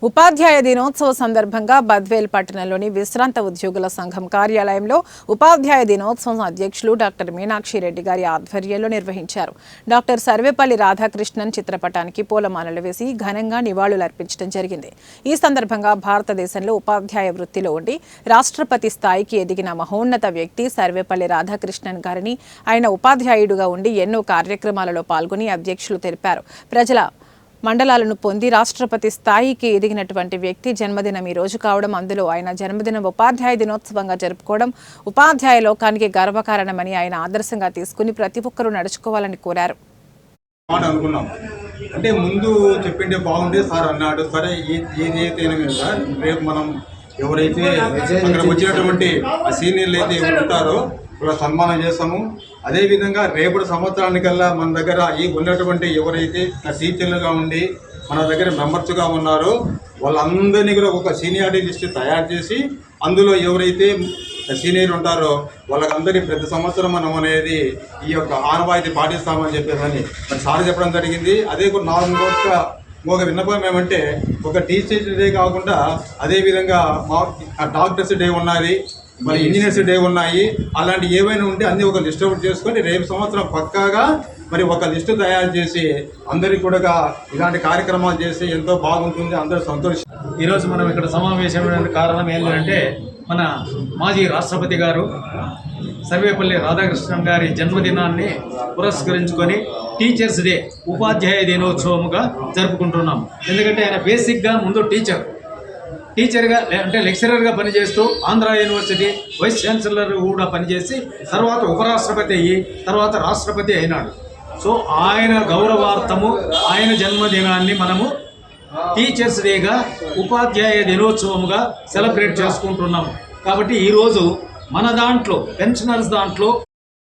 ఉపాధ్యాయ దినోత్సవ సందర్భంగా బద్వేల్ పట్టణంలోని విశ్రాంత ఉద్యోగుల సంఘం కార్యాలయంలో ఉపాధ్యాయ దినోత్సవం అధ్యక్షులు డాక్టర్ మీనాక్షి రెడ్డి గారి ఆధ్వర్యంలో నిర్వహించారు. డాక్టర్ సర్వేపల్లి రాధాకృష్ణన్ చిత్రపటానికి పూలమాలలు వేసి ఘనంగా నివాళులర్పించడం జరిగింది. ఈ సందర్భంగా భారతదేశంలో ఉపాధ్యాయ వృత్తిలో ఉండి రాష్ట్రపతి స్థాయికి ఎదిగిన మహోన్నత వ్యక్తి సర్వేపల్లి రాధాకృష్ణన్ గారిని, ఆయన ఉపాధ్యాయుడిగా ఉండి ఎన్నో కార్యక్రమాలలో పాల్గొని అధ్యక్షులు తెలిపారు. ప్రజల మండలాలను పొంది రాష్ట్రపతి స్థాయికి ఎదిగినటువంటి వ్యక్తి జన్మదినం ఈ రోజు కావడం, అందులో ఆయన జన్మదినం ఉపాధ్యాయ దినోత్సవంగా జరుపుకోవడం ఉపాధ్యాయ లోకానికి గర్వకారణమని ఆయన ఆదర్శంగా తీసుకుని ప్రతి ఒక్కరూ నడుచుకోవాలని కోరారు. అంటే ముందు చెప్పిండే బాగుండే సార్ అన్నాడు. సరే ఏదైతే రేపు మనం ఎవరైతే అక్కడ వచ్చినటువంటి సీనియర్లు అయితే ఉంటారో ఇలా సన్మానం చేస్తాము. అదేవిధంగా రేపటి సంవత్సరానికల్లా మన దగ్గర ఈ ఉన్నటువంటి ఎవరైతే టీచర్లుగా ఉండి మన దగ్గర మెంబర్స్గా ఉన్నారో వాళ్ళందరినీ కూడా ఒక సీనియారిటీ లిస్ట్ తయారు చేసి అందులో ఎవరైతే సీనియర్ ఉంటారో వాళ్ళకందరికీ ప్రతి సంవత్సరం మనం అనేది ఈ యొక్క ఆనవాయితీ పాటిస్తామని చెప్పేసి మరి సార్ చెప్పడం జరిగింది. అదే కూడా ఒక విన్నపం ఏమంటే ఒక టీచర్స్ డే కాకుండా అదేవిధంగా డాక్టర్స్ డే ఉన్నది, మరి ఇంజనీర్స్ డే ఉన్నాయి. అలాంటి ఏవైనా ఉంటే అన్నీ ఒక లిస్ట్ అవుట్ చేసుకొని రేపు సంవత్సరం పక్కాగా మరి ఒక లిస్టు తయారు చేసి అందరికీ కూడా ఇలాంటి కార్యక్రమాలు చేసి ఎంతో బాగుంటుంది, అందరూ సంతోషం. ఈరోజు మనం ఇక్కడ సమావేశమైన కారణం ఏంటంటే మన మాజీ రాష్ట్రపతి గారు సర్వేపల్లి రాధాకృష్ణన్ గారి జన్మదినాన్ని పురస్కరించుకొని టీచర్స్ డే ఉపాధ్యాయ దినోత్సవముగా జరుపుకుంటున్నాం. ఎందుకంటే ఆయన బేసిక్గా ముందు టీచర్గా అంటే లెక్చరర్గా పనిచేస్తూ ఆంధ్ర యూనివర్సిటీ వైస్ ఛాన్సలర్ కూడా పనిచేసి తర్వాత ఉపరాష్ట్రపతి అయ్యి తర్వాత రాష్ట్రపతి అయినాడు. సో ఆయన గౌరవార్థము ఆయన జన్మదినాన్ని మనము టీచర్స్ డేగా ఉపాధ్యాయ దినోత్సవముగా సెలబ్రేట్ చేసుకుంటున్నాము. కాబట్టి ఈరోజు మన దాంట్లో పెన్షనర్స్ దాంట్లో